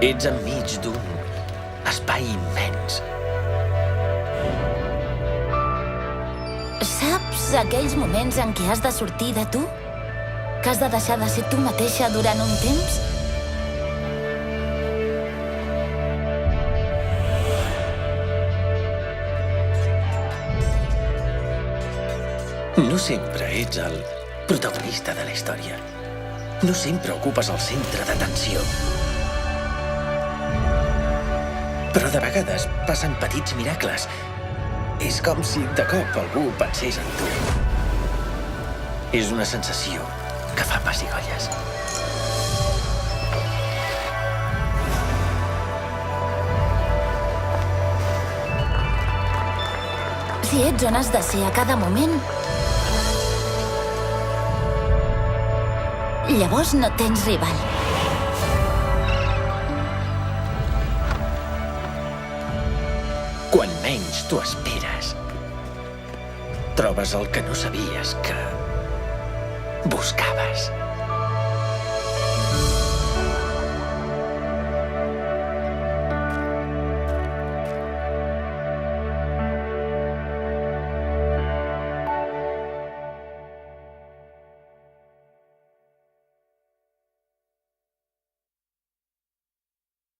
Ets enmig d'un espai immens. Saps aquells moments en què has de sortir de tu? Que has de deixar de ser tu mateixa durant un temps? No sempre ets el protagonista de la història. No sempre ocupes el centre d'atenció. Però de vegades passen petits miracles. És com si de cop algú pensés en tu. És una sensació que fa pessigolles. Si ets on has de ser a cada moment, llavors no tens rival. Quan menys t'ho esperes, trobes el que no sabies que buscaves.